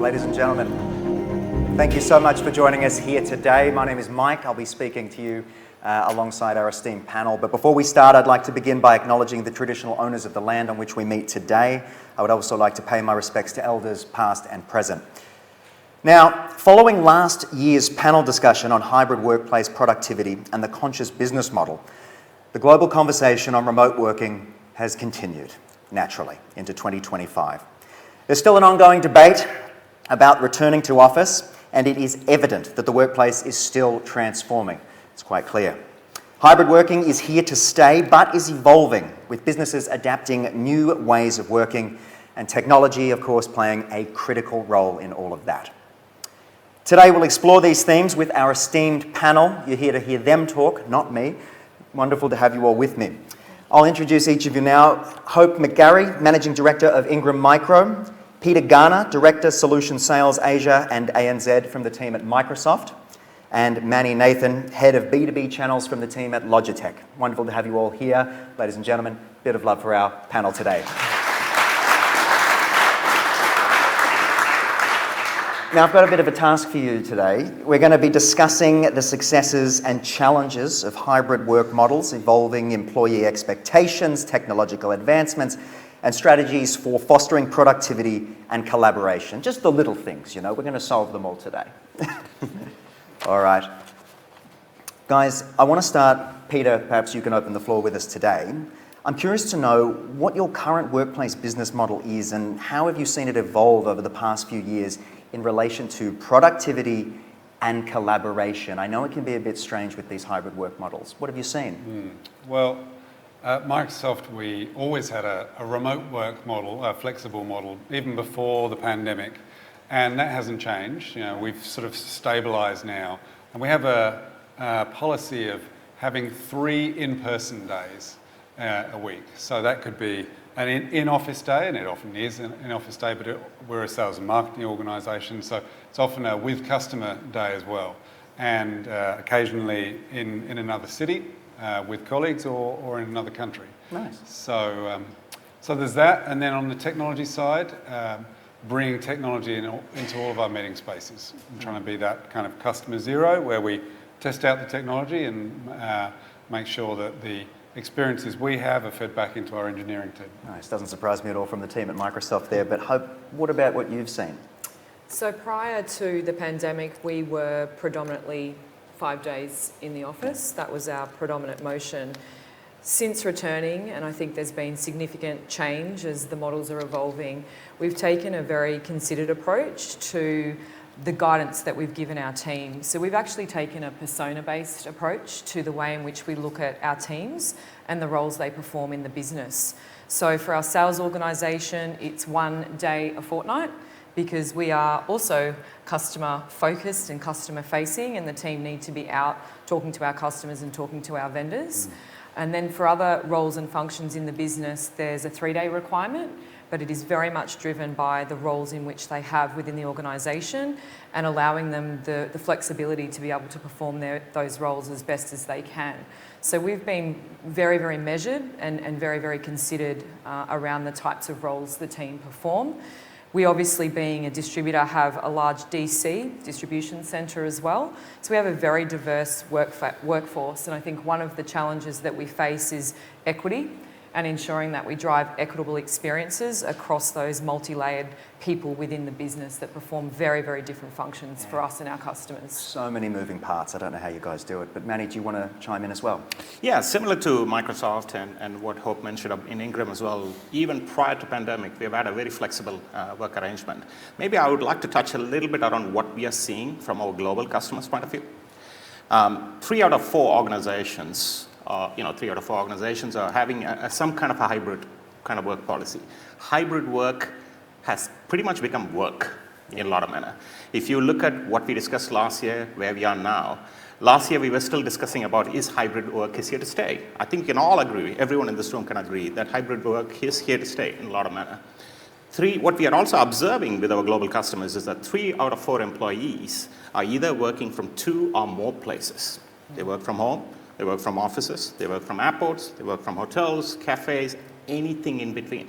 ladies and gentlemen. Thank you so much for joining us here today. My name is Mike. I'll be speaking to you alongside our esteemed panel. But before we start, I'd like to begin by acknowledging the traditional owners of the land on which we meet today. I would also like to pay my respects to elders past and present. Now, following last year's panel discussion on hybrid workplace productivity and the conscious business model, the global conversation on remote working has continued, naturally, into 2025. There's still an ongoing debate about returning to office, and it is evident that the workplace is still transforming. It's quite clear. Hybrid working is here to stay, but is evolving, with businesses adapting new ways of working, and technology, of course, playing a critical role in all of that. Today, we'll explore these themes with our esteemed panel. You're here to hear them talk, not me. Wonderful to have you all with me. I'll introduce each of you now. Hope McGarry, Managing Director of Ingram Micro. Peter Garner, Director, Solution Sales Asia and ANZ from the team at Microsoft. And Mani Nathan, Head of B2B Channels from the team at Logitech. Wonderful to have you all here. Ladies and gentlemen, bit of love for our panel today. Now, I've got a bit of a task for you today. We're going to be discussing the successes and challenges of hybrid work models, evolving employee expectations, technological advancements, and strategies for fostering productivity and collaboration. Just the little things, you know, we're going to solve them all today. All right. Guys, I want to start, Peter, perhaps you can open the floor with us today. I'm curious to know what your current workplace business model is and how have you seen it evolve over the past few years in relation to productivity and collaboration. I know it can be a bit strange with these hybrid work models. What have you seen? Well, at Microsoft, we always had a remote work model, a flexible model, even before the pandemic, and that hasn't changed. You know, we've sort of stabilised now, and we have a policy of having 3 in-person days a week. So that could be an in-office day, and it often is an in-office day, but we're a sales and marketing organisation, so it's often a with-customer day as well, and occasionally in another city with colleagues or in another country. Nice. So there's that, and then on the technology side, bringing technology into all of our meeting spaces. I'm trying to be that kind of customer zero, where we test out the technology and make sure that the experiences we have are fed back into our engineering team. Nice. Doesn't surprise me at all from the team at Microsoft there, but Hope, what about what you've seen? So prior to the pandemic, we were predominantly 5 days in the office. That was our predominant motion. Since returning, and I think there's been significant change as the models are evolving, we've taken a very considered approach to the guidance that we've given our team. So we've actually taken a persona-based approach to the way in which we look at our teams and the roles they perform in the business. So for our sales organisation, it's 1 day a fortnight, because we are also customer focused and customer facing, and the team need to be out talking to our customers and talking to our vendors. And then for other roles and functions in the business, there's a 3-day requirement, but it is very much driven by the roles in which they have within the organisation and allowing them the flexibility to be able to perform those roles as best as they can. So we've been very, very measured and very, very considered around the types of roles the team perform. We obviously, being a distributor, have a large DC, distribution centre as well. So we have a very diverse workforce, and I think one of the challenges that we face is equity and ensuring that we drive equitable experiences across those multi-layered people within the business that perform very, very different functions for us and our customers. So many moving parts. I don't know how you guys do it, but Manny, do you want to chime in as well? Yeah, similar to Microsoft and what Hope mentioned in Ingram as well, even prior to pandemic, we've had a very flexible work arrangement. Maybe I would like to touch a little bit around what we are seeing from our global customers' point of view. 3 out of 4 organizations, 3 out of 4 organizations are having some kind of a hybrid kind of work policy. Hybrid work has pretty much become work in a lot of manner. If you look at what we discussed last year, where we are now, last year we were still discussing about is hybrid work is here to stay. I think we can all agree, everyone in this room can agree that hybrid work is here to stay in a lot of manner. 3, what we are also observing with our global customers is that 3 out of 4 employees are either working from 2 or more places. They work from home, they work from offices, they work from airports, they work from hotels, cafes, anything in between.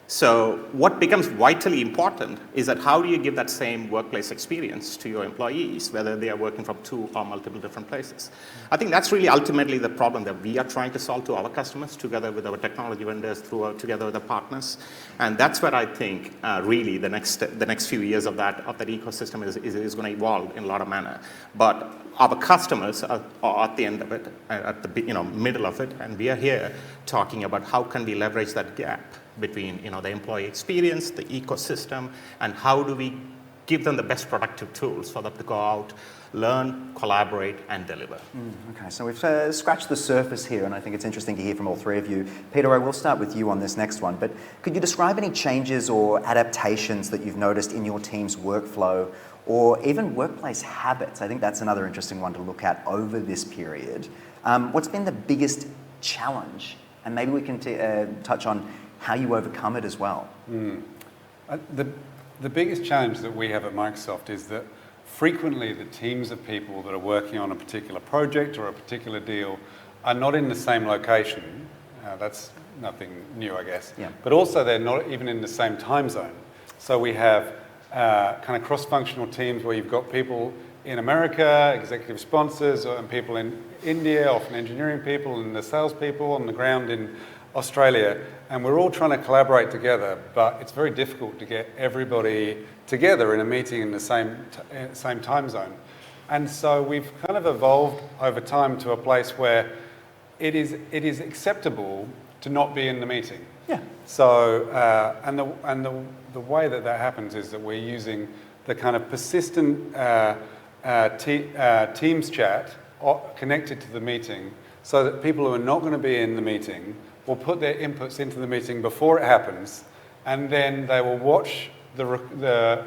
So what becomes vitally important is that how do you give that same workplace experience to your employees, whether they are working from 2 or multiple different places. I think that's really ultimately the problem that we are trying to solve to our customers, together with our technology vendors, together with the partners. And that's where I think really the next few years of that ecosystem is going to evolve in a lot of manner. But our customers are at the end of it, at the middle of it, and we are here talking about how can we leverage that gap between the employee experience, the ecosystem, and how do we give them the best productive tools for them to go out, learn, collaborate, and deliver. Okay, so we've scratched the surface here, and I think it's interesting to hear from all three of you. Peter, I will start with you on this next one, but could you describe any changes or adaptations that you've noticed in your team's workflow or even workplace habits? I think that's another interesting one to look at over this period. What's been the biggest challenge? And maybe we can touch on how you overcome it as well. The biggest challenge that we have at Microsoft is that frequently the teams of people that are working on a particular project or a particular deal are not in the same location. That's nothing new, I guess. Yeah. But also they're not even in the same time zone. So we have kind of cross-functional teams where you've got people in America, executive sponsors, and people in India, often engineering people, and the salespeople on the ground in Australia, and we're all trying to collaborate together, but it's very difficult to get everybody together in a meeting in the same time zone. And so we've kind of evolved over time to a place where it is acceptable to not be in the meeting. Yeah. So the way that happens is that we're using the kind of persistent Teams chat connected to the meeting, so that people who are not going to be in the meeting will put their inputs into the meeting before it happens, and then they will watch the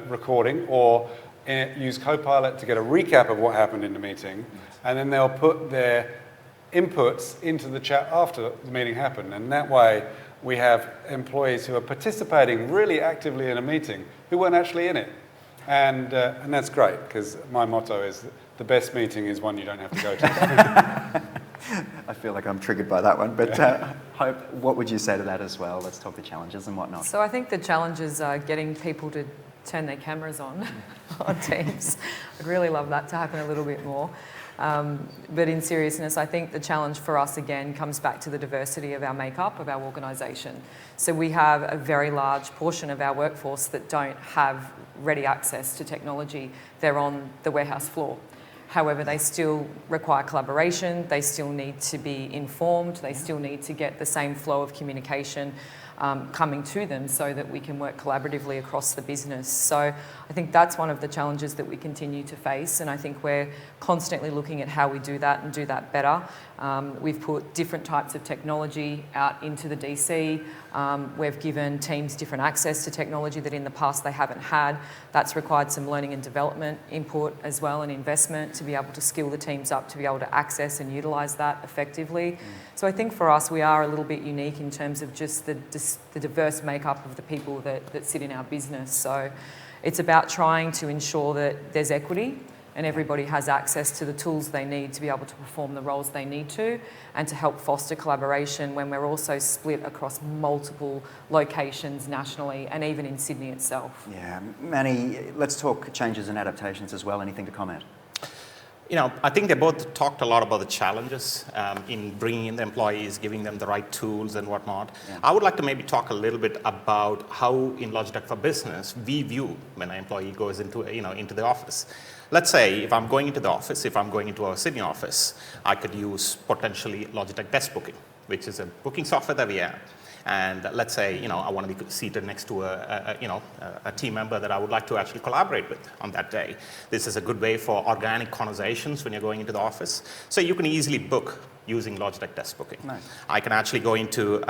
recording or use Copilot to get a recap of what happened in the meeting, and then they'll put their inputs into the chat after the meeting happened. And that way we have employees who are participating really actively in a meeting who weren't actually in it. And that's great, because my motto is the best meeting is one you don't have to go to. I feel like I'm triggered by that one, but Hope, what would you say to that as well? Let's talk the challenges and whatnot. So I think the challenges are getting people to turn their cameras on Teams. I'd really love that to happen a little bit more. But in seriousness, I think the challenge for us again comes back to the diversity of our makeup of our organisation. So we have a very large portion of our workforce that don't have ready access to technology. They're on the warehouse floor. However, they still require collaboration, they still need to be informed, they still need to get the same flow of communication coming to them so that we can work collaboratively across the business. So I think that's one of the challenges that we continue to face, and I think we're constantly looking at how we do that and do that better. We've put different types of technology out into the DC. We've given teams different access to technology that in the past they haven't had. That's required some learning and development input as well, and investment to be able to skill the teams up to be able to access and utilise that effectively. So I think for us we are a little bit unique in terms of just the diverse makeup of the people that sit in our business. So it's about trying to ensure that there's equity and everybody has access to the tools they need to be able to perform the roles they need to, and to help foster collaboration when we're also split across multiple locations nationally and even in Sydney itself. Yeah, Mani, let's talk changes and adaptations as well. Anything to comment? I think they both talked a lot about the challenges in bringing in the employees, giving them the right tools and whatnot. Yeah. I would like to maybe talk a little bit about how in Logitech for Business we view when an employee goes into the office. Let's say if I'm going into the office, if I'm going into our Sydney office, I could use potentially Logitech Desk Booking, which is a booking software that we have. And let's say, I want to be seated next to a team member that I would like to actually collaborate with on that day. This is a good way for organic conversations when you're going into the office. So you can easily book using Logitech Desk Booking. Nice. I can actually go into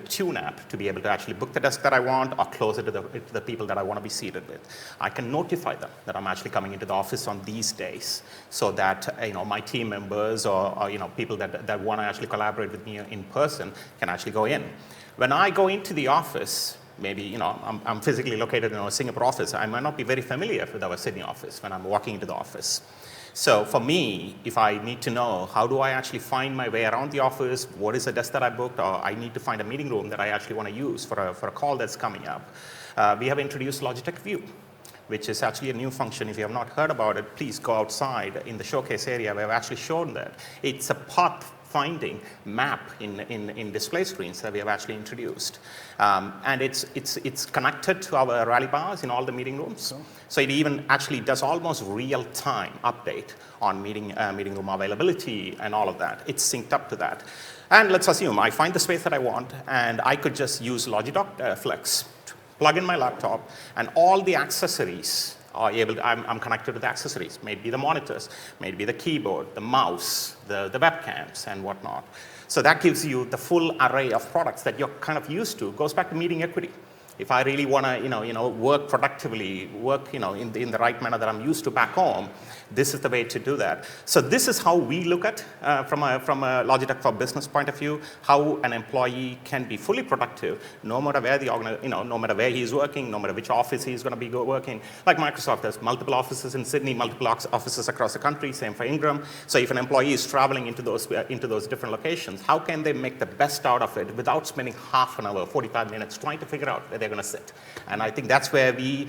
Tune app to be able to actually book the desk that I want, or close it to the people that I want to be seated with. I can notify them that I'm actually coming into the office on these days, so that my team members or people that want to actually collaborate with me in person can actually go in. When I go into the office, maybe I'm physically located in our Singapore office. I might not be very familiar with our Sydney office when I'm walking into the office. So for me, if I need to know how do I actually find my way around the office, what is the desk that I booked, or I need to find a meeting room that I actually want to use for a call that's coming up, we have introduced Logitech View, which is actually a new function. If you have not heard about it, please go outside in the showcase area where I've actually shown that. It's a path finding map in display screens that we have actually introduced. And it's connected to our rally bars in all the meeting rooms. Cool. So it even actually does almost real-time update on meeting room availability and all of that. It's synced up to that. And let's assume I find the space that I want, and I could just use Logitech Flex, plug in my laptop, and all the accessories are I'm connected to the accessories, maybe the monitors, maybe the keyboard, the mouse, the webcams, and whatnot. So that gives you the full array of products that you're kind of used to. Goes back to meeting equity. If I really want to, work productively, work, in the right manner that I'm used to back home, this is the way to do that. So this is how we look at, from a Logitech for Business point of view, how an employee can be fully productive, no matter where no matter where he's working, no matter which office he's going to be working. Like Microsoft has multiple offices in Sydney, multiple offices across the country. Same for Ingram. So if an employee is traveling into those different locations, how can they make the best out of it without spending half an hour, 45 minutes trying to figure out where they're going to sit? And I think that's where the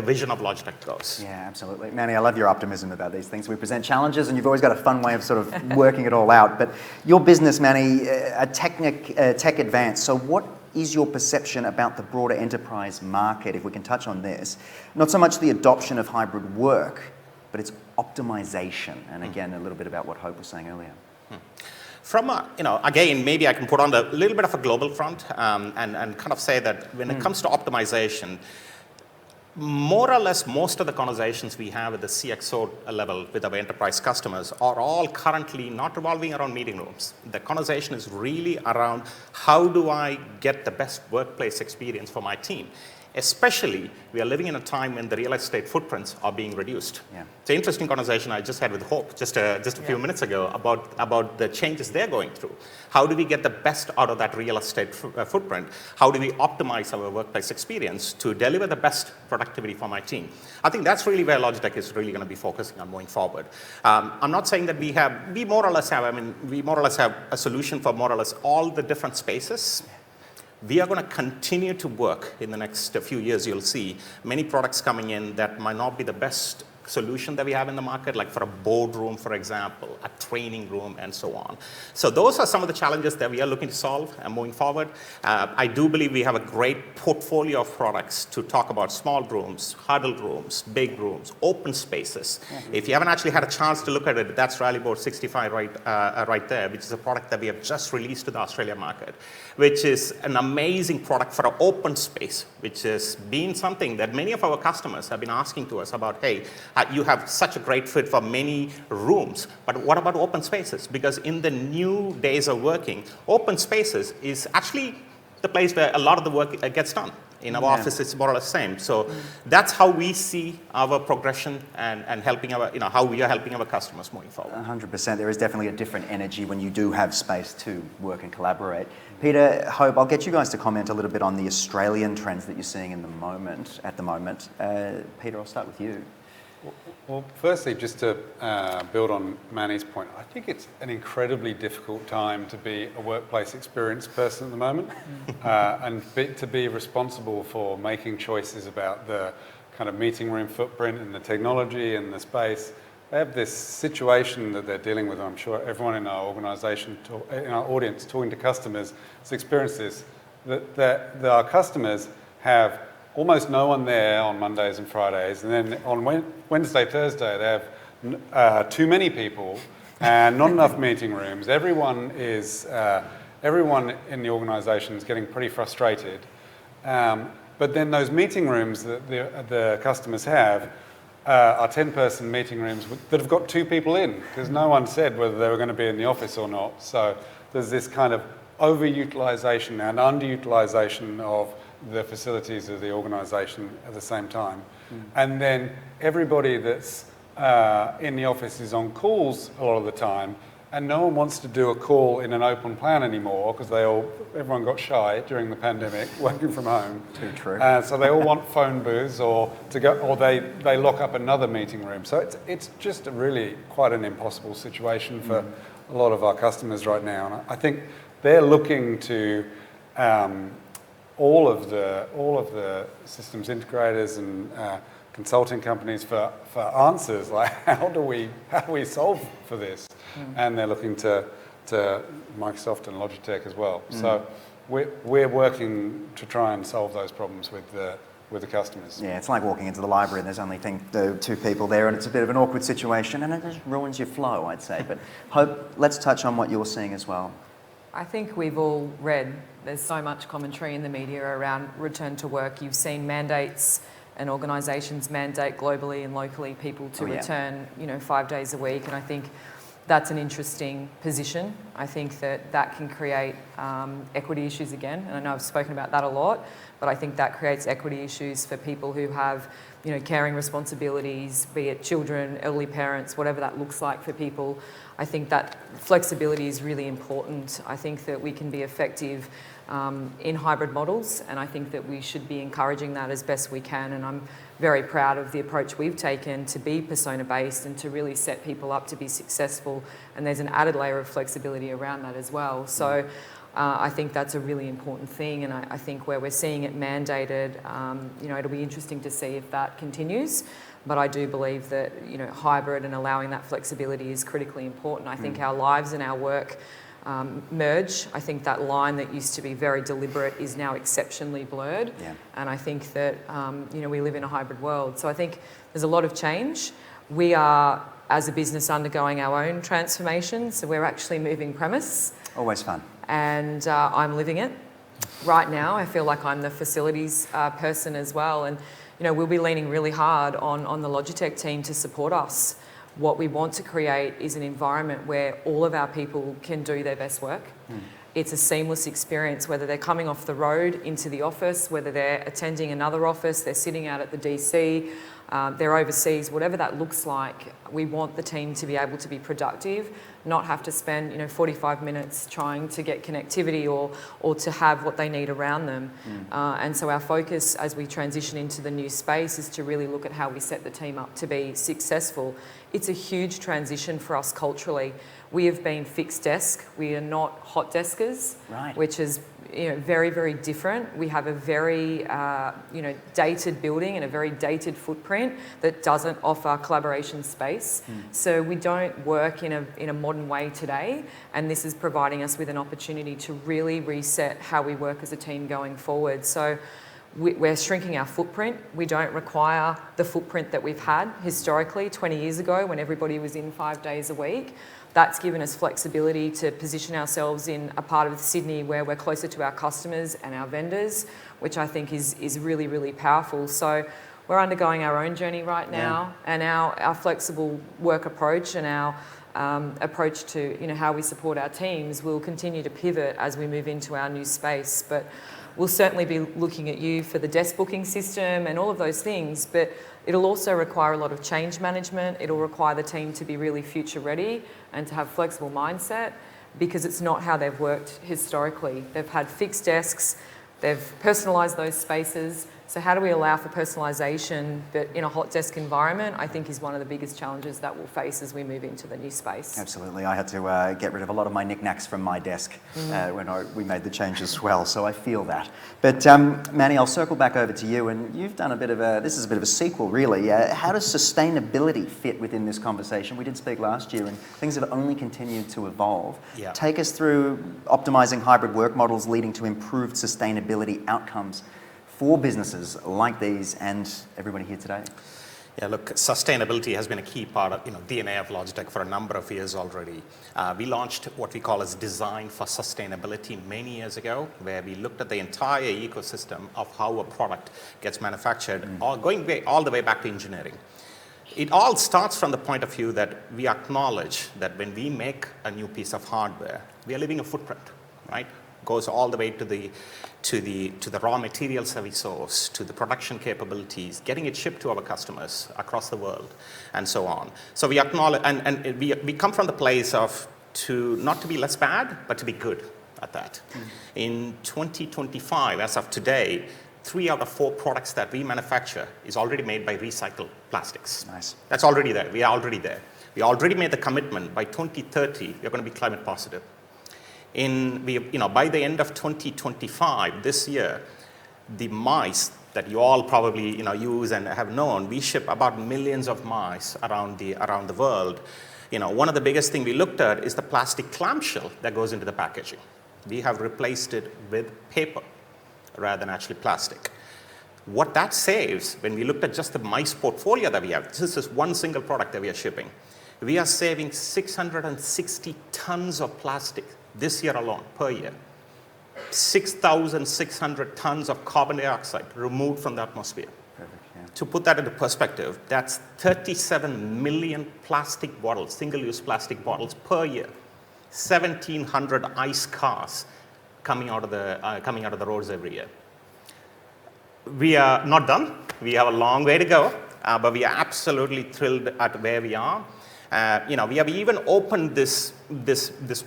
vision of Logitech goes. Yeah, absolutely. Manny, I love your optimism about these things. We present challenges and you've always got a fun way of sort of working it all out. But your business, Manny, a tech advance. So what is your perception about the broader enterprise market, if we can touch on this? Not so much the adoption of hybrid work, but its optimization. And again, a little bit about what Hope was saying earlier. From again, maybe I can put on a little bit of a global front and kind of say that when it comes to optimization, more or less most of the conversations we have at the CXO level with our enterprise customers are all currently not revolving around meeting rooms. The conversation is really around how do I get the best workplace experience for my team? Especially, we are living in a time when the real estate footprints are being reduced. Yeah. It's an interesting conversation I just had with Hope just a few minutes ago about the changes they're going through. How do we get the best out of that real estate footprint? How do we optimize our workplace experience to deliver the best productivity for my team? I think that's really where Logitech is really going to be focusing on moving forward. I'm not saying that we more or less have a solution for more or less all the different spaces. We are going to continue to work in the next few years. You'll see many products coming in that might not be the best solution that we have in the market, like for a boardroom, for example, a training room, and so on. So those are some of the challenges that we are looking to solve moving forward. I do believe we have a great portfolio of products to talk about small rooms, huddled rooms, big rooms, open spaces. Mm-hmm. If you haven't actually had a chance to look at it, that's Rallyboard 65 right there, which is a product that we have just released to the Australia market, which is an amazing product for an open space, which has been something that many of our customers have been asking to us about. Hey, you have such a great fit for many rooms, but what about open spaces? Because in the new days of working, open spaces is actually the place where a lot of the work gets done. In our office, it's more or less the same. So that's how we see our progression and helping how we are helping our customers moving forward. 100%. There is definitely a different energy when you do have space to work and collaborate. Peter, Hope, I'll get you guys to comment a little bit on the Australian trends that you're seeing at the moment. Peter, I'll start with you. Well, firstly, just to build on Manny's point, I think it's an incredibly difficult time to be a workplace experienced person at the moment and to be responsible for making choices about the kind of meeting room footprint and the technology and the space. They have this situation that they're dealing with. I'm sure everyone in our organisation, in our audience, talking to customers, has experienced this, that our customers have almost no one there on Mondays and Fridays, and then on Wednesday, Thursday, they have too many people and not enough meeting rooms. Everyone in the organisation is getting pretty frustrated. But then those meeting rooms that the customers have are 10-person meeting rooms that have got 2 people in, because no one said whether they were going to be in the office or not. So there's this kind of overutilisation and underutilisation of the facilities of the organisation at the same time. And then everybody that's in the office is on calls a lot of the time, And no one wants to do a call in an open plan anymore because everyone got shy during the pandemic, working from home. Too true. So they all want phone booths or they lock up another meeting room. So it's just really quite an impossible situation for a lot of our customers right now. And I think they're looking to all of the systems integrators and consulting companies for answers, like how do we solve for this? And they're looking to Microsoft and Logitech as well. So we're working to try and solve those problems with the customers. Yeah, it's like walking into the library and there's only two people there, and it's a bit of an awkward situation, and it just ruins your flow, I'd say. But Hope, let's touch on what you're seeing as well. I think we've all read, there's so much commentary in the media around return to work. You've seen mandates and organisations mandate globally and locally people to return, 5 days a week. And I think that's an interesting position. I think that can create equity issues again. And I know I've spoken about that a lot, but I think that creates equity issues for people who have, caring responsibilities, be it children, elderly parents, whatever that looks like for people. I think that flexibility is really important. I think that we can be effective in hybrid models, and I think that we should be encouraging that as best we can. And I'm very proud of the approach we've taken to be persona-based and to really set people up to be successful. And there's an added layer of flexibility around that as well. So I think that's a really important thing. And I think where we're seeing it mandated, it'll be interesting to see if that continues. But I do believe that, hybrid and allowing that flexibility is critically important. I think our lives and our work merge. I think that line that used to be very deliberate is now exceptionally blurred. Yeah. And I think that, we live in a hybrid world. So I think there's a lot of change. We are, as a business, undergoing our own transformation. So we're actually moving premise. Always fun. And I'm living it. Right now, I feel like I'm the facilities person as well. And, we'll be leaning really hard on the Logitech team to support us. What we want to create is an environment where all of our people can do their best work. It's a seamless experience, whether they're coming off the road into the office, whether they're attending another office, they're sitting out at the DC, they're overseas, whatever that looks like. We want the team to be able to be productive, not have to spend 45 minutes trying to get connectivity or to have what they need around them. And so our focus as we transition into the new space is to really look at how we set the team up to be successful. It's a huge transition for us culturally. We have been fixed desk. We are not hot deskers, right, which is very, very different. We have a very dated building and a very dated footprint that doesn't offer collaboration space. So we don't work in a modern way today, and this is providing us with an opportunity to really reset how we work as a team going forward. So we're shrinking our footprint. We don't require the footprint that we've had historically 20 years ago when everybody was in 5 days a week. That's given us flexibility to position ourselves in a part of Sydney where we're closer to our customers and our vendors, which I think is really, really powerful. So we're undergoing our own journey right now, and our flexible work approach and our approach to how we support our teams will continue to pivot as we move into our new space. But we'll certainly be looking at you for the desk booking system and all of those things, but it'll also require a lot of change management. It'll require the team to be really future ready and to have flexible mindset, because it's not how they've worked historically. They've had fixed desks, they've personalised those spaces. So how do we allow for personalisation, but in a hot desk environment, I think is one of the biggest challenges that we'll face as we move into the new space. Absolutely. I had to get rid of a lot of my knickknacks from my desk when we made the change as well, so I feel that. But Mani, I'll circle back over to you, and you've done this is a bit of a sequel, really. How does sustainability fit within this conversation? We did speak last year, and things have only continued to evolve. Yeah. Take us through optimising hybrid work models leading to improved sustainability outcomes for businesses like these and everybody here today. Yeah, look, sustainability has been a key part of DNA of Logitech for a number of years already. We launched what we call as Design for Sustainability many years ago, where we looked at the entire ecosystem of how a product gets manufactured, going all the way back to engineering. It all starts from the point of view that we acknowledge that when we make a new piece of hardware, we are leaving a footprint, right? Goes all the way to the raw materials that we source, to the production capabilities, getting it shipped to our customers across the world, and so on. So we acknowledge, and we come from the place of to not to be less bad, but to be good at that. In 2025, as of today, 3 out of 4 products that we manufacture is already made by recycled plastics. Nice. That's already there. We are already there. We already made the commitment by 2030, we're going to be climate positive. By the end of 2025, this year, the mice that you all probably use and have known, we ship about millions of mice around the world. One of the biggest things we looked at is the plastic clamshell that goes into the packaging. We have replaced it with paper rather than actually plastic. What that saves, when we looked at just the mice portfolio that we have, this is one single product that we are shipping, we are saving 660 tons of plastic this year alone, per year. 6,600 tons of carbon dioxide removed from the atmosphere. Perfect, yeah. To put that into perspective, that's 37 million plastic bottles, single-use plastic bottles per year. 1,700 ICE cars coming out of the roads every year. We are not done. We have a long way to go, but we are absolutely thrilled at where we are. We have even opened this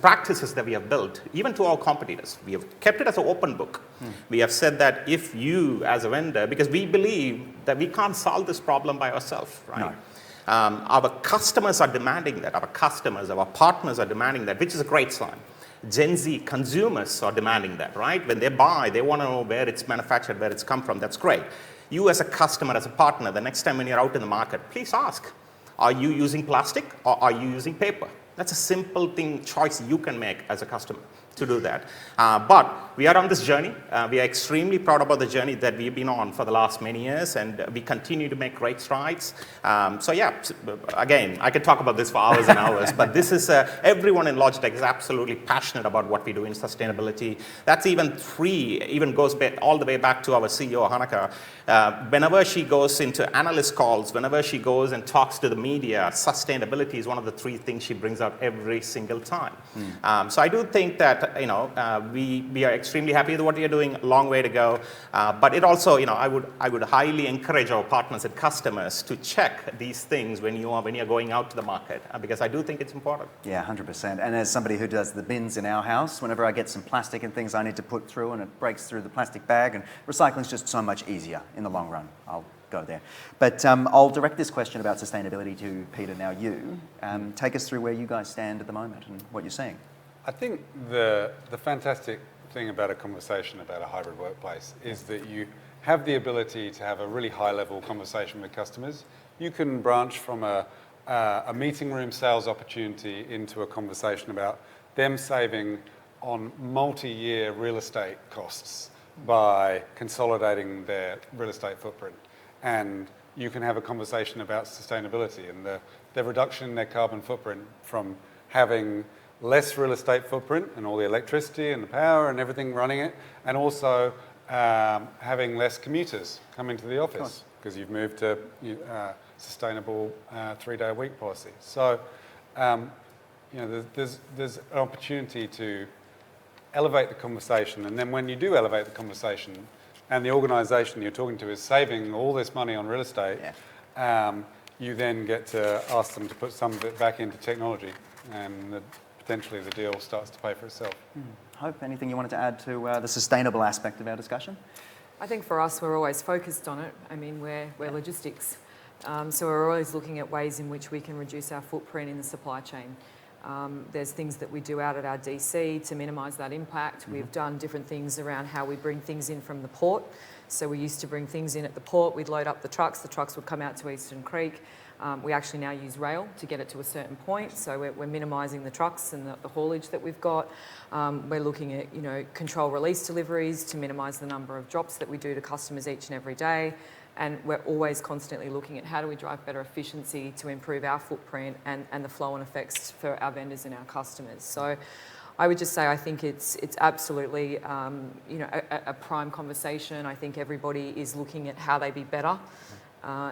practices that we have built, even to our competitors. We have kept it as an open book. We have said that if you, as a vendor, because we believe that we can't solve this problem by ourselves, right? No. Our customers are demanding that. Our customers, our partners are demanding that, which is a great sign. Gen Z consumers are demanding that, right? When they buy, they want to know where it's manufactured, where it's come from. That's great. You as a customer, as a partner, the next time when you're out in the market, please ask, are you using plastic or are you using paper? That's a simple choice you can make as a customer to do that. But we are on this journey. We are extremely proud about the journey that we've been on for the last many years, and we continue to make great strides. Again, I could talk about this for hours and hours, but this is, everyone in Logitech is absolutely passionate about what we do in sustainability. That's even goes all the way back to our CEO, Hanaka. Whenever she goes into analyst calls, whenever she goes and talks to the media, sustainability is one of the 3 things she brings out every single time. So I do think that we are extremely happy with what we are doing. A long way to go, but it also, I would highly encourage our partners and customers to check these things when you're going out to the market, because I do think it's important. Yeah, 100%. And as somebody who does the bins in our house, whenever I get some plastic and things I need to put through and it breaks through the plastic bag, and recycling's just so much easier in the long run. I'll go there. But I'll direct this question about sustainability to Peter, now you. Take us through where you guys stand at the moment and what you're seeing. I think the fantastic thing about a conversation about a hybrid workplace is that you have the ability to have a really high-level conversation with customers. You can branch from a meeting room sales opportunity into a conversation about them saving on multi-year real estate costs by consolidating their real estate footprint. And you can have a conversation about sustainability and the reduction in their carbon footprint from having less real estate footprint and all the electricity and the power and everything running it, and also having less commuters coming to the office because you've moved to sustainable 3-day-a-week policy. So, there's an opportunity to elevate the conversation, and then when you do elevate the conversation, and the organisation you're talking to is saving all this money on real estate, you then get to ask them to put some of it back into technology, and potentially the deal starts to pay for itself. Hope, anything you wanted to add to the sustainable aspect of our discussion? I think for us, we're always focused on it. I mean, we're logistics. So we're always looking at ways in which we can reduce our footprint in the supply chain. There's things that we do out at our DC to minimise that impact. We've done different things around how we bring things in from the port. So we used to bring things in at the port, we'd load up the trucks would come out to Eastern Creek. We actually now use rail to get it to a certain point, so we're minimising the trucks and the haulage that we've got. We're looking at control release deliveries to minimise the number of drops that we do to customers each and every day. And we're always constantly looking at how do we drive better efficiency to improve our footprint and the flow and effects for our vendors and our customers. So I would just say I think it's absolutely a prime conversation. I think everybody is looking at how they be better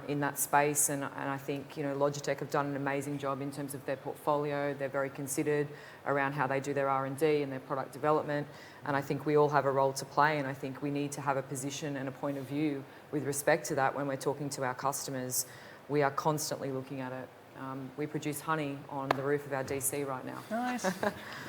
in that space, and I think Logitech have done an amazing job in terms of their portfolio. They're very considered around how they do their R&D and their product development, and I think we all have a role to play, and I think we need to have a position and a point of view with respect to that when we're talking to our customers. We are constantly looking at it. We produce honey on the roof of our DC right now. Nice.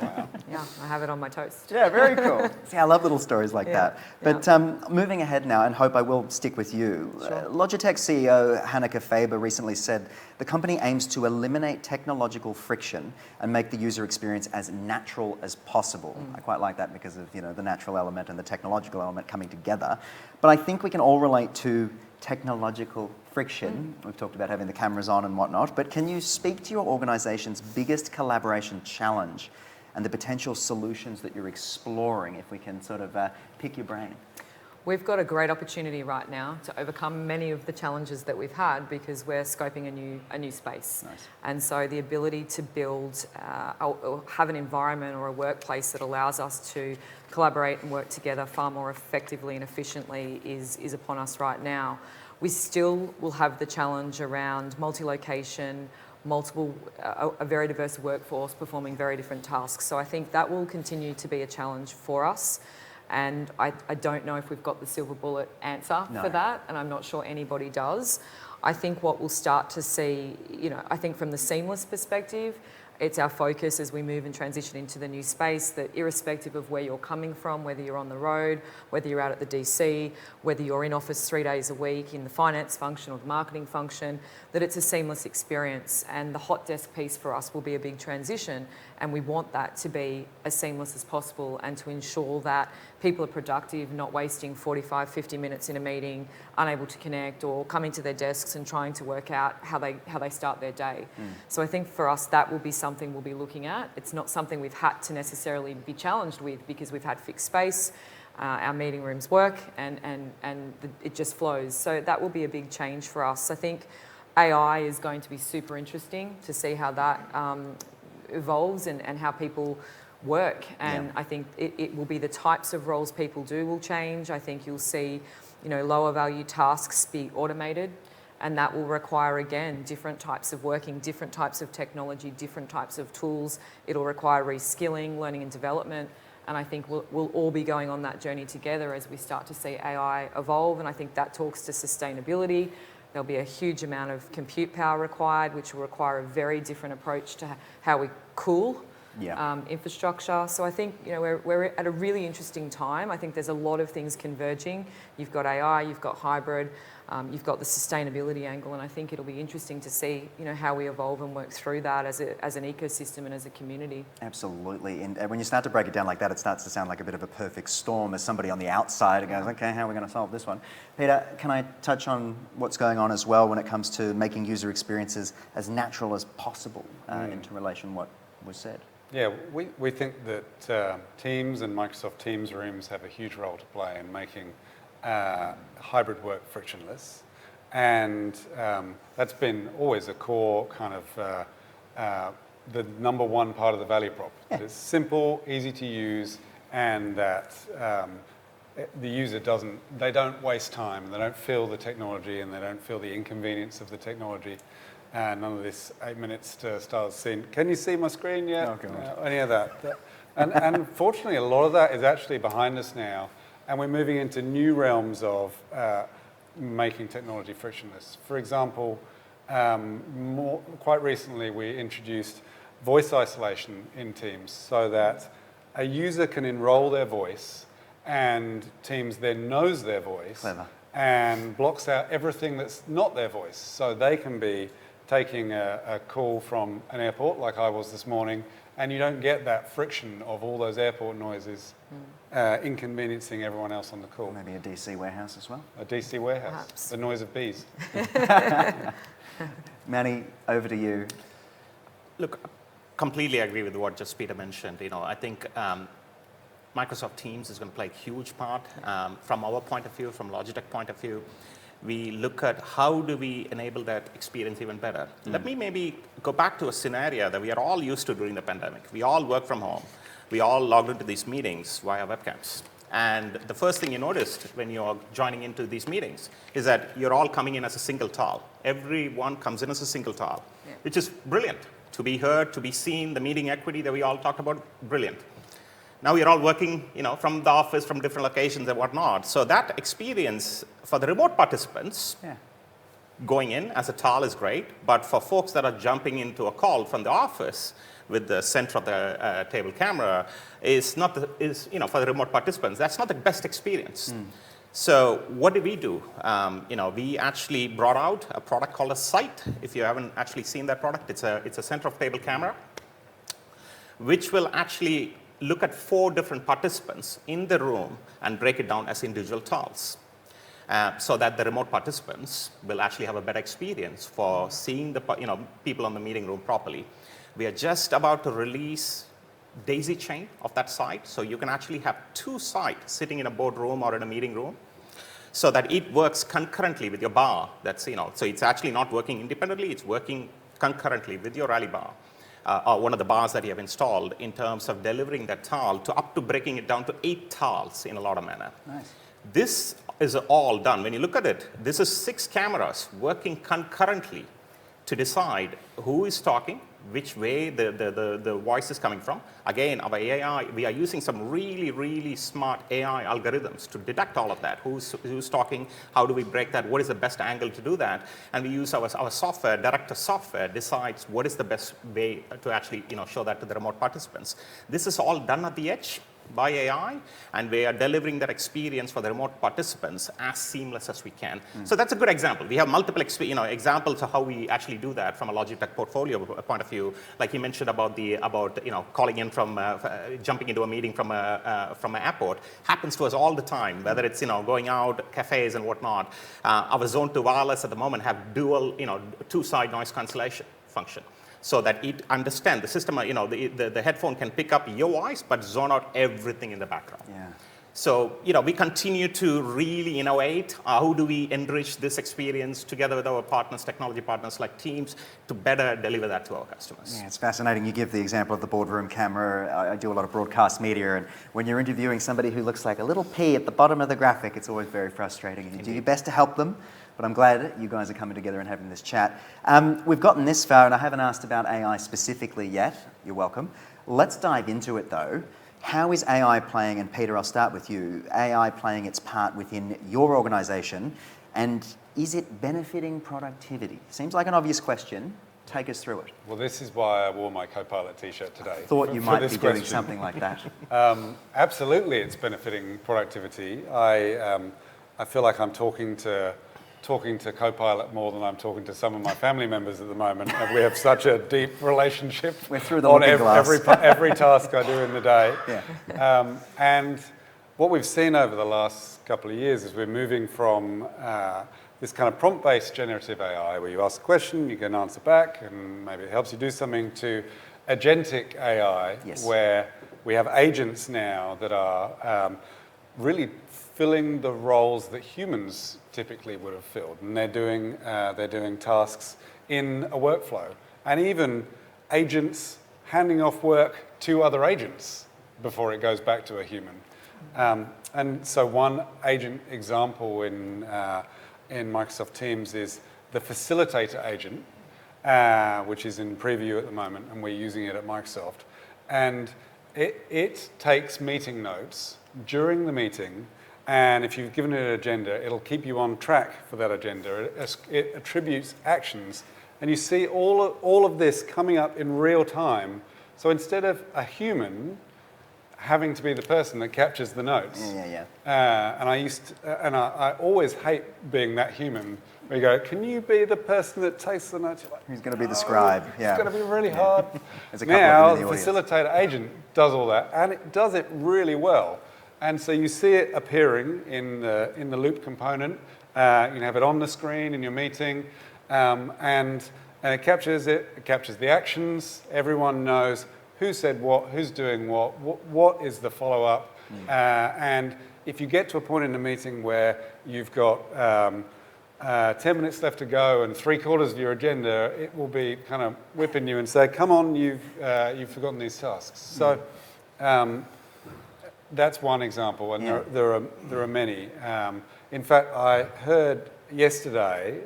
Wow. Yeah, I have it on my toast. Yeah, very cool. See, I love little stories like Yeah, that. But moving ahead now, and Hope, I will stick with you. Sure. Logitech CEO Hanneke Faber recently said the company aims to eliminate technological friction and make the user experience as natural as possible. I quite like that because of the natural element and the technological element coming together. But I think we can all relate to technological friction. We've talked about having the cameras on and whatnot, but can you speak to your organisation's biggest collaboration challenge and the potential solutions that you're exploring, if we can sort of pick your brain? We've got a great opportunity right now to overcome many of the challenges that we've had because we're scoping a new space. Nice. And so the ability to build or have an environment or a workplace that allows us to collaborate and work together far more effectively and efficiently is upon us right now. We still will have the challenge around multi-location, a very diverse workforce performing very different tasks. So I think that will continue to be a challenge for us. And I don't know if we've got the silver bullet answer for that, and I'm not sure anybody does. I think what we'll start to see, I think from the seamless perspective, it's our focus as we move and transition into the new space that irrespective of where you're coming from, whether you're on the road, whether you're out at the DC, whether you're in office 3 days a week in the finance function or the marketing function, that it's a seamless experience. And the hot desk piece for us will be a big transition, and we want that to be as seamless as possible and to ensure that people are productive, not wasting 45, 50 minutes in a meeting, unable to connect or coming to their desks and trying to work out how they start their day. So I think for us that will be something we'll be looking at. It's not something we've had to necessarily be challenged with because we've had fixed space, our meeting rooms work and it just flows. So that will be a big change for us. I think AI is going to be super interesting to see how that evolves and how people work, and I think it will be the types of roles people do will change. I think you'll see lower value tasks be automated, and that will require again different types of working, different types of technology, different types of tools. It'll require reskilling, learning and development, and I think we'll all be going on that journey together as we start to see AI evolve, and I think that talks to sustainability. There'll be a huge amount of compute power required, which will require a very different approach to how we cool infrastructure. So I think we're at a really interesting time. I think there's a lot of things converging. You've got AI, you've got hybrid, you've got the sustainability angle, and I think it'll be interesting to see how we evolve and work through that as an ecosystem and as a community. Absolutely, and when you start to break it down like that, it starts to sound like a bit of a perfect storm as somebody on the outside goes, okay, how are we going to solve this one? Peter, can I touch on what's going on as well when it comes to making user experiences as natural as possible into relation to what was said? Yeah, we think that Teams and Microsoft Teams rooms have a huge role to play in making hybrid work frictionless, and that's been always a core kind of the number one part of the value prop. That it's simple, easy to use, and that the user don't waste time, they don't feel the technology, and they don't feel the inconvenience of the technology. None of this 8 minutes to start the scene. Can you see my screen yet? Oh, God. Any of that. And fortunately, a lot of that is actually behind us now, and we're moving into new realms of making technology frictionless. For example, quite recently we introduced voice isolation in Teams so that a user can enroll their voice and Teams then knows their voice. Clever. And blocks out everything that's not their voice. So they can be taking a call from an airport like I was this morning, and you don't get that friction of all those airport noises inconveniencing everyone else on the call. Maybe a DC warehouse as well? A DC warehouse, Perhaps. the noise of bees. Mani, over to you. Look, completely agree with what just Peter mentioned. I think Microsoft Teams is going to play a huge part from our point of view, from Logitech point of view. We look at how do we enable that experience even better. Let me maybe go back to a scenario that we are all used to during the pandemic. We all work from home. We all logged into these meetings via webcams. And the first thing you noticed when you're joining into these meetings is that you're all coming in as a single tile. Everyone comes in as a single tile, which is brilliant. To be heard, to be seen, the meeting equity that we all talked about, brilliant. Now we're all working, from the office, from different locations and whatnot. So that experience for the remote participants, going in as a tile is great, but for folks that are jumping into a call from the office with the center of the table camera is not the, is, you know, for the remote participants, that's not the best experience. So what do? You know, we actually brought out a product called a Sight. If you haven't actually seen that product, it's a center of table camera, which will actually look at 4 different participants in the room and break it down as individual tiles. So that the remote participants will actually have a better experience for seeing the people in the meeting room properly. We are just about to release daisy chain of that site, so you can actually have 2 sites sitting in a boardroom or in a meeting room, so that it works concurrently with your bar. That's, you know, so it's actually not working independently; it's working concurrently with your rally bar. Or one of the bars that you have installed, in terms of delivering that tile to up to breaking it down to 8 tiles in a lot of manner. Nice. This is all done. When you look at it, this is 6 cameras working concurrently to decide who is talking, which way the voice is coming from. Again, our AI, we are using some really smart AI algorithms to detect all of that. Who's talking, how do we break that, what is the best angle to do that? And we use our software, Director software decides what is the best way to actually, you know, show that to the remote participants. This is all done at the edge by AI, and we are delivering that experience for the remote participants as seamless as we can. So that's a good example. We have multiple examples of how we actually do that from a Logitech portfolio point of view. Like you mentioned about calling in from jumping into a meeting from an airport, happens to us all the time. Whether it's going out, cafes and whatnot. Our Zone 2 wireless at the moment have dual 2-side noise cancellation function, so that it understands the system, the headphone can pick up your voice, but zone out everything in the background. Yeah. So, we continue to really innovate. How do we enrich this experience together with our partners, technology partners like Teams, to better deliver that to our customers? Yeah, it's fascinating. You give the example of the boardroom camera. I do a lot of broadcast media, and when you're interviewing somebody who looks like a little pea at the bottom of the graphic, it's always very frustrating. And you do your best to help them. But I'm glad you guys are coming together and having this chat. We've gotten this far, and I haven't asked about AI specifically yet. You're welcome. Let's dive into it, though. How is AI playing, and Peter, I'll start with you, AI playing its part within your organisation, and is it benefiting productivity? Seems like an obvious question. Take us through it. Well, this is why I wore my Copilot t-shirt today. I thought you might be doing something like that. Absolutely, it's benefiting productivity. I feel like I'm talking to Copilot more than I'm talking to some of my family members at the moment. And we have such a deep relationship. We're through the on every task I do in the day. Yeah. And what we've seen over the last couple of years is we're moving from this kind of prompt-based generative AI, where you ask a question, you get an answer back, and maybe it helps you do something, to agentic AI, yes, where we have agents now that are really filling the roles that humans typically would have filled, and they're doing tasks in a workflow, and even agents handing off work to other agents before it goes back to a human. And so one agent example in Microsoft Teams is the facilitator agent, which is in preview at the moment, and we're using it at Microsoft. And it takes meeting notes during the meeting, and if you've given it an agenda, it'll keep you on track for that agenda. It attributes actions, and you see all of this coming up in real time. So instead of a human having to be the person that captures the notes, and I always hate being that human. Where you go, can you be the person that takes the notes? You're like, who's going to be the scribe? Yeah, it's going to be really hard. There's a couple now of them in the the facilitator agent does all that, and it does it really well. And so you see it appearing in the loop component. You can have it on the screen in your meeting, and it captures it. It captures the actions. Everyone knows who said what, who's doing what is the follow-up. And if you get to a point in the meeting where you've got 10 minutes left to go and 3/4 of your agenda, it will be kind of whipping you and say, come on, you've forgotten these tasks. So that's one example, and there are many. In fact, I heard yesterday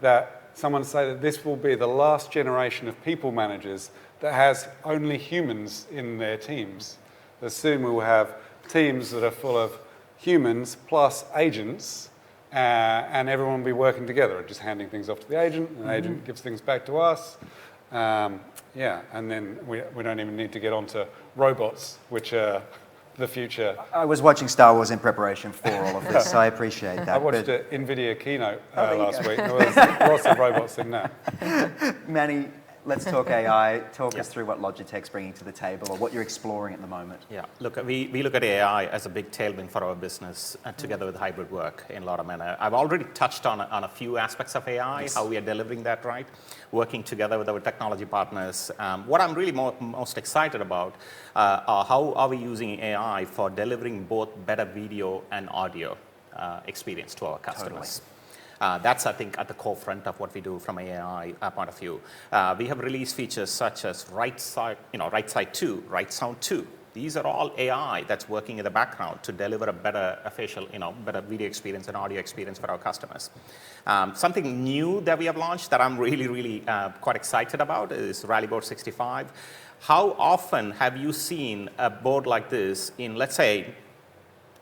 that someone say that this will be the last generation of people managers that has only humans in their teams. That soon we will have teams that are full of humans plus agents and everyone will be working together, just handing things off to the agent, and the agent gives things back to us. Yeah, and then we don't even need to get onto robots, which are the future. I was watching Star Wars in preparation for all of this, so I appreciate that. I watched an NVIDIA keynote last go. week. There was lots of robots in there. Manny, let's talk AI. Talk us through what Logitech's bringing to the table or what you're exploring at the moment. Yeah, look, we look at AI as a big tailwind for our business together with hybrid work in a lot of manner. I've already touched on a few aspects of AI, how we are delivering that right, working together with our technology partners. What I'm really most excited about are how are we using AI for delivering both better video and audio experience to our customers. Totally. That's, I think, at the core front of what we do from an AI point of view. We have released features such as right side 2, right sound 2. These are all AI that's working in the background to deliver a better better video experience and audio experience for our customers. Something new that we have launched that I'm really quite excited about is Rallyboard 65. How often have you seen a board like this in, let's say,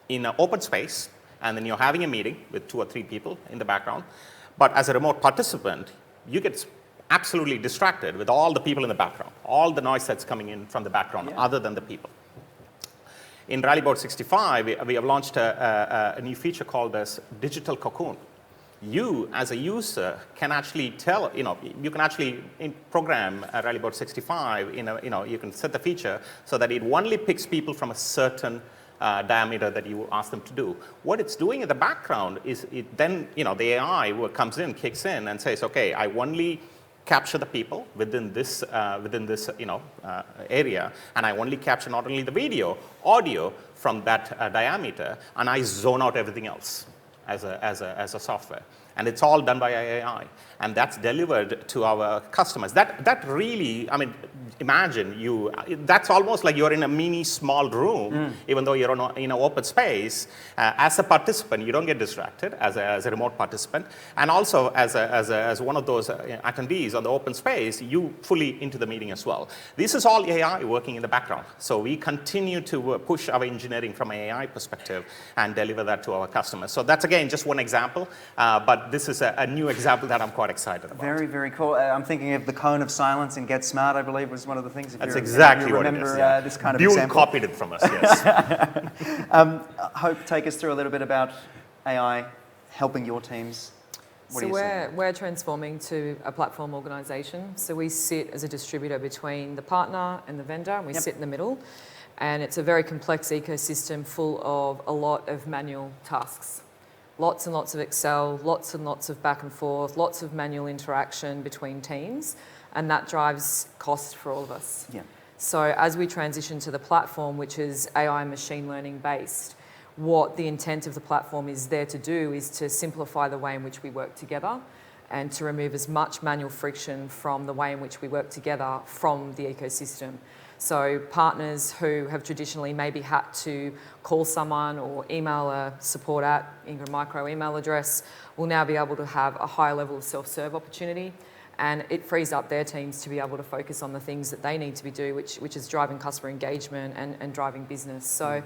in an open space, and then you're having a meeting with 2 or 3 people in the background, but as a remote participant, you get absolutely distracted with all the people in the background, all the noise that's coming in from the background other than the people. In Rallyboard 65, we have launched a new feature called as Digital Cocoon. You, as a user, can actually tell, you can actually program Rallyboard 65, you can set the feature so that it only picks people from a certain diameter that you ask them to do. What it's doing in the background is then the AI comes in, kicks in, and says, okay, I only capture the people within this area, and I only capture not only the video, audio from that diameter, and I zone out everything else as a software. And it's all done by AI, and that's delivered to our customers. That really, imagine that's almost like you're in a mini small room, even though you're in an open space. As a participant, you don't get distracted as a remote participant, and also as one of those attendees on the open space, you fully into the meeting as well. This is all AI working in the background. So we continue to push our engineering from an AI perspective and deliver that to our customers. So that's again just one example, but this is a new example that I'm quite excited about. Very, very cool. I'm thinking of the cone of silence in Get Smart, I believe, was one of the things. That's exactly what it is. Remember this kind of Buell example? copied it from us, yes. Hope, take us through a little bit about AI helping your teams. What So are you seeing? we're transforming to a platform organisation. So we sit as a distributor between the partner and the vendor, and we sit in the middle. And it's a very complex ecosystem full of a lot of manual tasks. Lots and lots of Excel, lots and lots of back and forth, lots of manual interaction between teams, and that drives cost for all of us. Yeah. So as we transition to the platform, which is AI machine learning based, what the intent of the platform is there to do is to simplify the way in which we work together and to remove as much manual friction from the way in which we work together from the ecosystem. So partners who have traditionally maybe had to call someone or email a support at Ingram Micro email address will now be able to have a higher level of self-serve opportunity, and it frees up their teams to be able to focus on the things that they need to be doing, which is driving customer engagement and driving business. So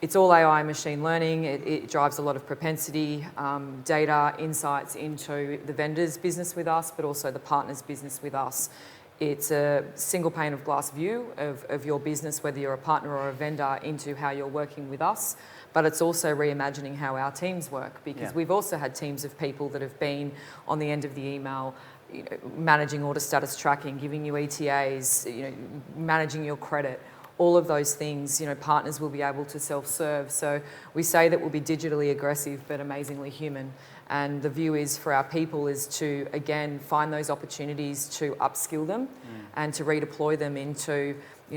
it's all AI machine learning. It drives a lot of propensity, data, insights into the vendor's business with us, but also the partner's business with us. It's a single pane of glass view of your business, whether you're a partner or a vendor, into how you're working with us. But it's also reimagining how our teams work, because we've also had teams of people that have been on the end of the email, managing order status tracking, giving you ETAs, managing your credit. All of those things, partners will be able to self-serve. So we say that we'll be digitally aggressive but amazingly human. And the view is for our people is to, again, find those opportunities to upskill them and to redeploy them into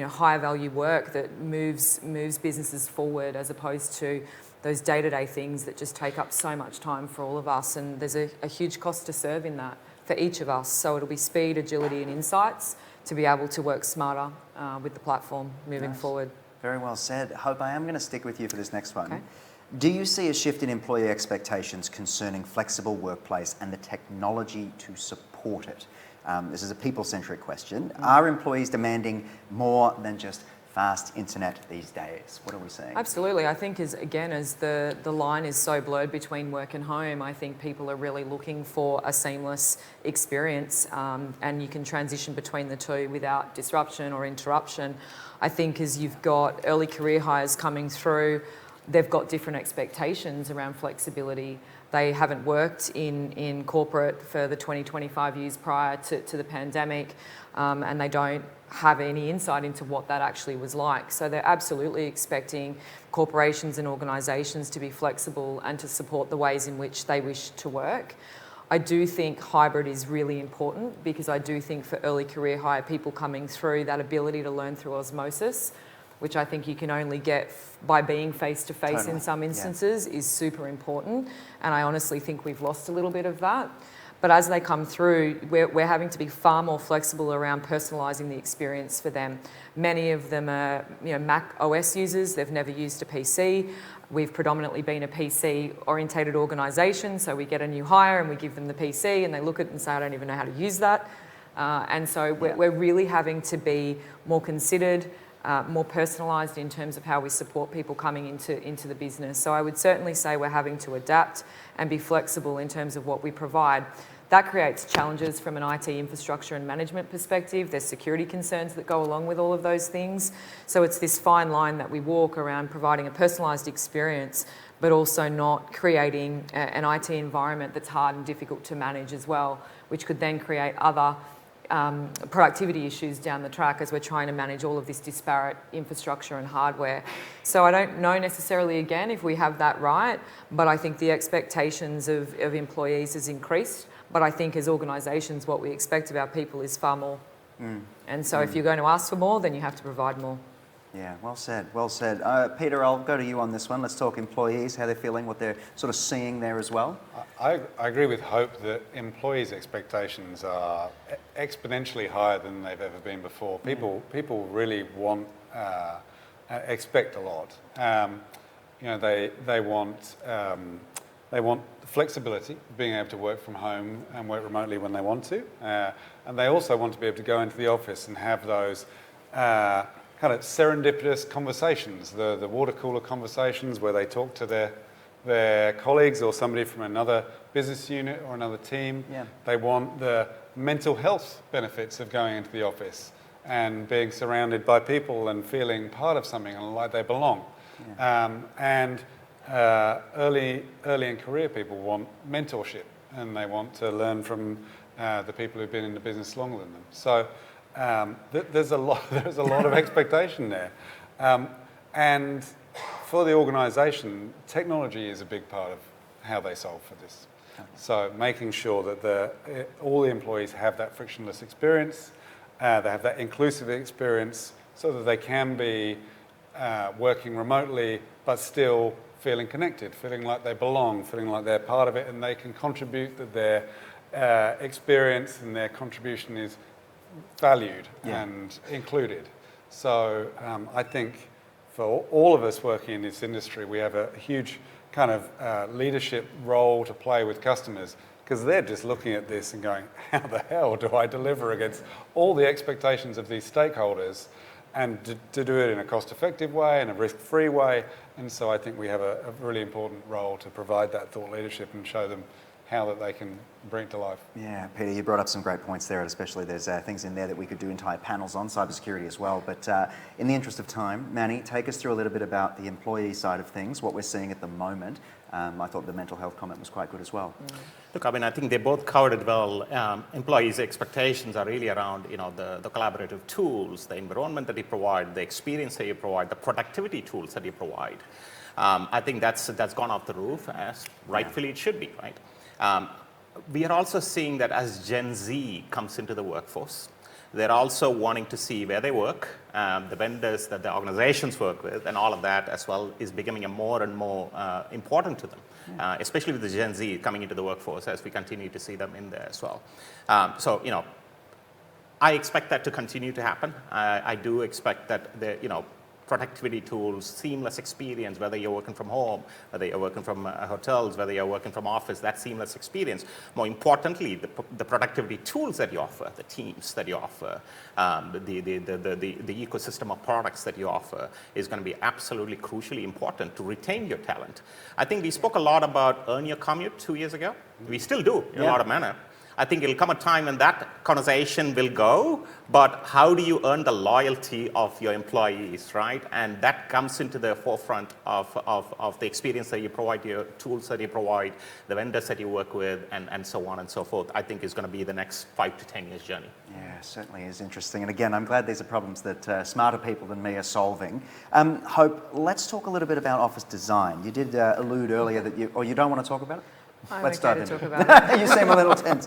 higher value work that moves businesses forward, as opposed to those day-to-day things that just take up so much time for all of us. And there's a huge cost to serve in that for each of us. So it'll be speed, agility and insights to be able to work smarter with the platform moving forward. Very well said. Hope, I am going to stick with you for this next one. Okay. Do you see a shift in employee expectations concerning flexible workplace and the technology to support it? This is a people-centric question. Are employees demanding more than just fast internet these days? What are we seeing? Absolutely. I think as the line is so blurred between work and home, I think people are really looking for a seamless experience, and you can transition between the two without disruption or interruption. I think as you've got early career hires coming through, they've got different expectations around flexibility. They haven't worked in corporate for the 20-25 years prior to the pandemic, and they don't have any insight into what that actually was like. So they're absolutely expecting corporations and organisations to be flexible and to support the ways in which they wish to work. I do think hybrid is really important, because I do think for early career hire people coming through, that ability to learn through osmosis, which I think you can only get by being face-to-face Totally. in some instances, is super important. And I honestly think we've lost a little bit of that. But as they come through, we're having to be far more flexible around personalising the experience for them. Many of them are Mac OS users. They've never used a PC. We've predominantly been a PC-orientated organisation, so we get a new hire and we give them the PC and they look at it and say, I don't even know how to use that. And so we're really having to be more considered, more personalised in terms of how we support people coming into the business. So I would certainly say we're having to adapt and be flexible in terms of what we provide. That creates challenges from an IT infrastructure and management perspective. There's security concerns that go along with all of those things. So it's this fine line that we walk around providing a personalised experience, but also not creating an IT environment that's hard and difficult to manage as well, which could then create other productivity issues down the track as we're trying to manage all of this disparate infrastructure and hardware. So I don't know necessarily, again, if we have that right, but I think the expectations of employees has increased. But I think as organisations, what we expect of our people is far more. And so if you're going to ask for more, then you have to provide more. Yeah, well said, well said. Peter, I'll go to you on this one. Let's talk employees, how they're feeling, what they're sort of seeing there as well. I agree with Hope that employees' expectations are exponentially higher than they've ever been before. People really want, expect a lot. They want flexibility, being able to work from home and work remotely when they want to, and they also want to be able to go into the office and have those kind of serendipitous conversations, the water cooler conversations where they talk to their colleagues or somebody from another business unit or another team. Yeah. They want the mental health benefits of going into the office and being surrounded by people and feeling part of something and like they belong. Yeah. Early in career people want mentorship, and they want to learn from the people who've been in the business longer than them. So there's a lot of expectation there, and for the organisation, technology is a big part of how they solve for this. So making sure that all the employees have that frictionless experience, they have that inclusive experience, so that they can be working remotely but still feeling connected, feeling like they belong, feeling like they're part of it, and they can contribute, that their experience and their contribution is valued and included. So I think for all of us working in this industry, we have a huge kind of leadership role to play with customers, because they're just looking at this and going, how the hell do I deliver against all the expectations of these stakeholders, and to do it in a cost-effective way and a risk-free way. And so I think we have a really important role to provide that thought leadership and show them how that they can bring it to life. Yeah, Peter, you brought up some great points there, especially there's things in there that we could do entire panels on cybersecurity as well. But in the interest of time, Mani, take us through a little bit about the employee side of things, what we're seeing at the moment. I thought the mental health comment was quite good as well. Look, I mean, I think they both covered it well. Employees' expectations are really around, the collaborative tools, the environment that you provide, the experience that you provide, the productivity tools that you provide. I think that's gone off the roof, as rightfully it should be, right? We are also seeing that as Gen Z comes into the workforce, they're also wanting to see where they work, the vendors that the organizations work with, and all of that as well is becoming a more and more important to them, especially with the Gen Z coming into the workforce, as we continue to see them in there as well. I expect that to continue to happen. I do expect that productivity tools, seamless experience, whether you're working from home, whether you're working from hotels, whether you're working from office, that seamless experience. More importantly, the productivity tools that you offer, the teams that you offer, the ecosystem of products that you offer is going to be absolutely crucially important to retain your talent. I think we spoke a lot about earn your commute 2 years ago. We still do in a lot of manner. I think it'll come a time when that conversation will go, but how do you earn the loyalty of your employees, right? And that comes into the forefront of the experience that you provide, your tools that you provide, the vendors that you work with, and so on and so forth. I think is going to be the next 5 to 10 years journey. Yeah, certainly is interesting. And again, I'm glad these are problems that smarter people than me are solving. Hope, let's talk a little bit about office design. You did allude earlier that you don't want to talk about it? Let's okay to talk about it. You seem a little tense.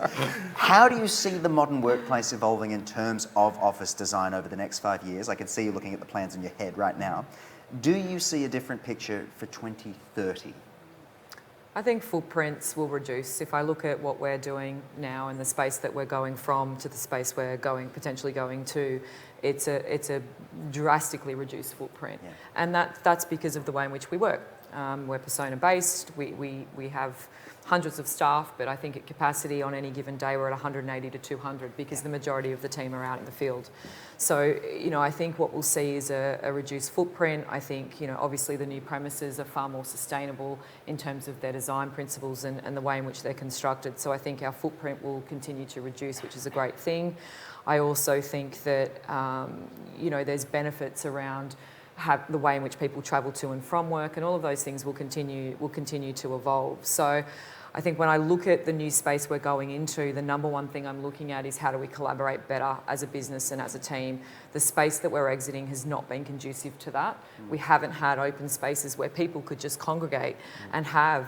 How do you see the modern workplace evolving in terms of office design over the next 5 years? I can see you looking at the plans in your head right now. Do you see a different picture for 2030? I think footprints will reduce. If I look at what we're doing now and the space that we're going from to the space we're potentially going to, it's a drastically reduced footprint. Yeah. And that's because of the way in which we work. We're persona-based. We have hundreds of staff, but I think at capacity on any given day we're at 180 to 200 because the majority of the team are out in the field. So, I think what we'll see is a reduced footprint. I think, obviously the new premises are far more sustainable in terms of their design principles and the way in which they're constructed. So I think our footprint will continue to reduce, which is a great thing. I also think that, there's benefits around the way in which people travel to and from work, and all of those things will continue to evolve. So I think when I look at the new space we're going into, the number one thing I'm looking at is how do we collaborate better as a business and as a team. The space that we're exiting has not been conducive to that. We haven't had open spaces where people could just congregate and have,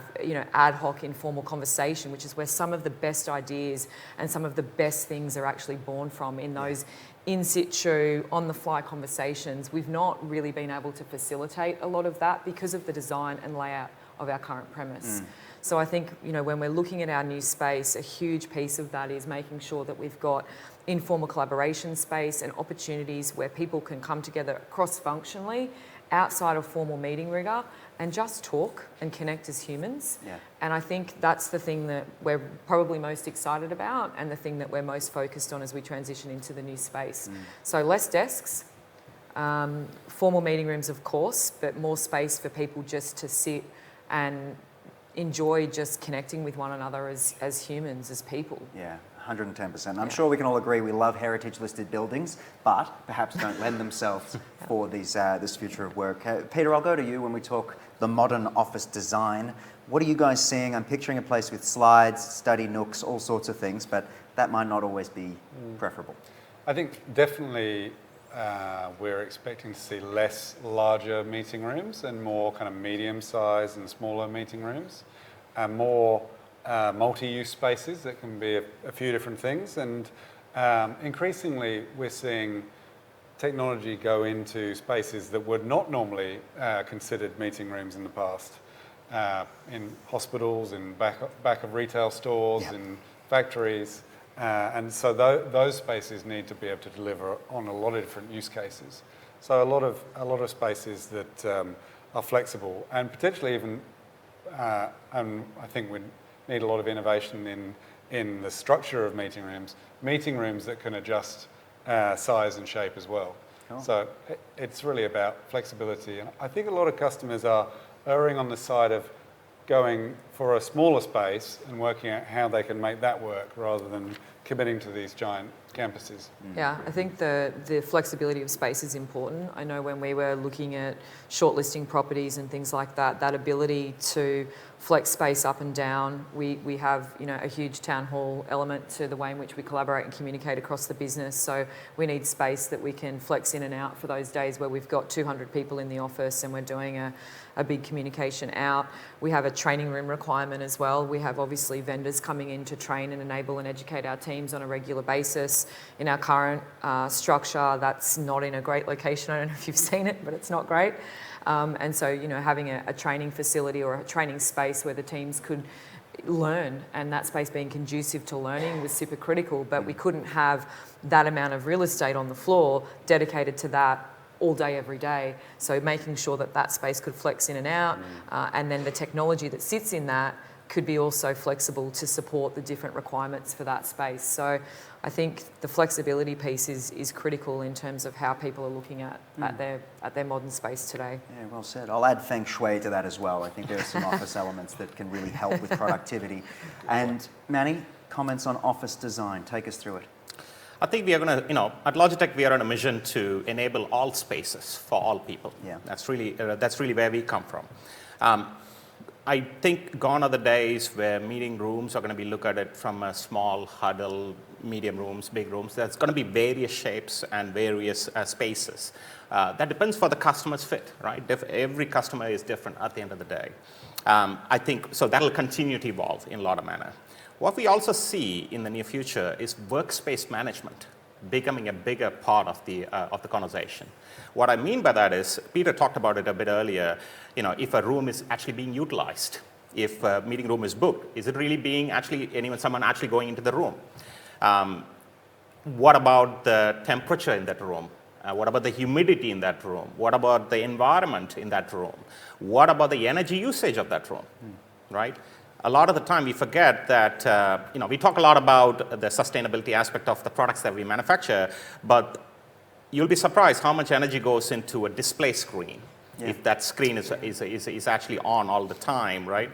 ad hoc informal conversation, which is where some of the best ideas and some of the best things are actually born from, in those in situ, on the fly conversations. We've not really been able to facilitate a lot of that because of the design and layout of our current premise. So I think, when we're looking at our new space, a huge piece of that is making sure that we've got informal collaboration space and opportunities where people can come together cross-functionally outside of formal meeting rigor and just talk and connect as humans. Yeah. And I think that's the thing that we're probably most excited about and the thing that we're most focused on as we transition into the new space. So less desks, formal meeting rooms of course, but more space for people just to sit and enjoy just connecting with one another as humans, as people. Yeah, 110%. I'm sure we can all agree we love heritage-listed buildings, but perhaps don't lend themselves for this future of work. Peter, I'll go to you when we talk the modern office design. What are you guys seeing? I'm picturing a place with slides, study nooks, all sorts of things, but that might not always be preferable. I think definitely we're expecting to see less larger meeting rooms and more kind of medium-sized and smaller meeting rooms, and more multi-use spaces that can be a few different things. And increasingly, we're seeing technology go into spaces that were not normally considered meeting rooms in the past, in hospitals, in back of retail stores, in factories. And so those spaces need to be able to deliver on a lot of different use cases. So a lot of spaces that are flexible and potentially even, and I think we need a lot of innovation in the structure of meeting rooms that can adjust size and shape as well. Cool. So it's really about flexibility. And I think a lot of customers are erring on the side of going for a smaller space and working out how they can make that work rather than committing to these giant campuses. Yeah, I think the flexibility of space is important. I know when we were looking at shortlisting properties and things like that, that ability to flex space up and down. We have a huge town hall element to the way in which we collaborate and communicate across the business. So we need space that we can flex in and out for those days where we've got 200 people in the office and we're doing a big communication out. We have a training room requirement as well. We have obviously vendors coming in to train and enable and educate our teams on a regular basis. In our current structure, that's not in a great location. I don't know if you've seen it, but it's not great. And so, having a training facility or a training space where the teams could learn, and that space being conducive to learning was super critical, but we couldn't have that amount of real estate on the floor dedicated to that all day, every day. So making sure that that space could flex in and out, and then the technology that sits in that could be also flexible to support the different requirements for that space. So I think the flexibility piece is critical in terms of how people are looking at their modern space today. Yeah, well said. I'll add feng shui to that as well. I think there are some office elements that can really help with productivity. And Mani, comments on office design. Take us through it. I think we are going to, at Logitech, we are on a mission to enable all spaces for all people. Yeah. That's really where we come from. I think gone are the days where meeting rooms are going to be looked at it from a small huddle, medium rooms, big rooms. There's going to be various shapes and various spaces. That depends for the customer's fit, right? Every customer is different at the end of the day. I think, so that'll continue to evolve in a lot of manner. What we also see in the near future is workspace management becoming a bigger part of the conversation. What I mean by that is, Peter talked about it a bit earlier, if a room is actually being utilized, if a meeting room is booked, is it really being someone actually going into the room? What about the temperature in that room? What about the humidity in that room? What about the environment in that room? What about the energy usage of that room, right? A lot of the time we forget that, we talk a lot about the sustainability aspect of the products that we manufacture, but you'll be surprised how much energy goes into a display screen. Yeah. If that screen is actually on all the time, right?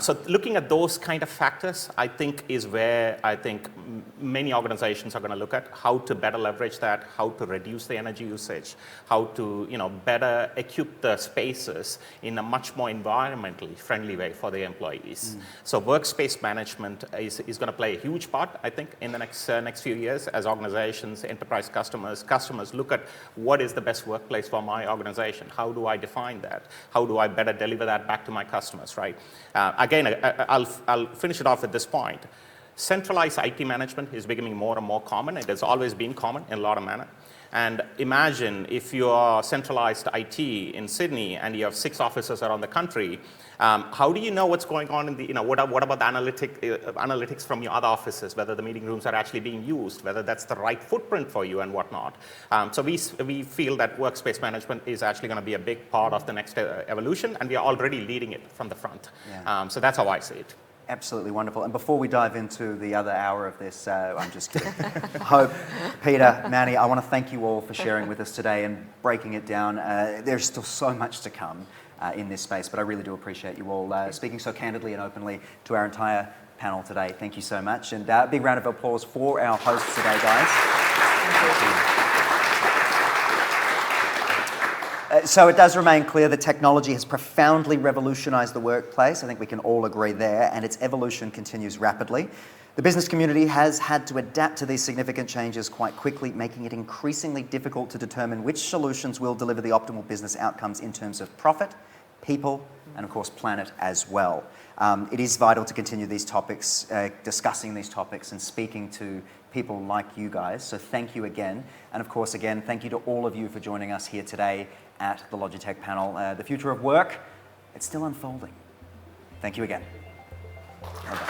So looking at those kind of factors, I think, is where I think many organizations are going to look at how to better leverage that, how to reduce the energy usage, how to better equip the spaces in a much more environmentally friendly way for the employees. So workspace management is going to play a huge part, I think, in the next few years as organizations, enterprise customers look at what is the best workplace for my organization. How do I define that? How do I better deliver that back to my customers, right? Again, I'll finish it off at this point. Centralized IT management is becoming more and more common. It has always been common in a lot of manner. And imagine if you are centralized IT in Sydney and you have 6 offices around the country, how do you know what's going on in the, what about the analytics from your other offices, whether the meeting rooms are actually being used, whether that's the right footprint for you and whatnot. So we feel that workspace management is actually going to be a big part of the next evolution, and we are already leading it from the front. Yeah. So that's how I see it. Absolutely wonderful. And before we dive into the other hour of this, I'm just kidding. Hope, Peter, Mani, I want to thank you all for sharing with us today and breaking it down. There's still so much to come in this space, but I really do appreciate you all speaking so candidly and openly to our entire panel today. Thank you so much. And a big round of applause for our hosts today, guys. Thank you. So it does remain clear that technology has profoundly revolutionised the workplace. I think we can all agree there, and its evolution continues rapidly. The business community has had to adapt to these significant changes quite quickly, making it increasingly difficult to determine which solutions will deliver the optimal business outcomes in terms of profit, people, and of course planet as well. It is vital to continue these topics, discussing these topics and speaking to people like you guys. So thank you again. And of course, again, thank you to all of you for joining us here today at the Logitech panel. The future of work, it's still unfolding. Thank you again. Well done.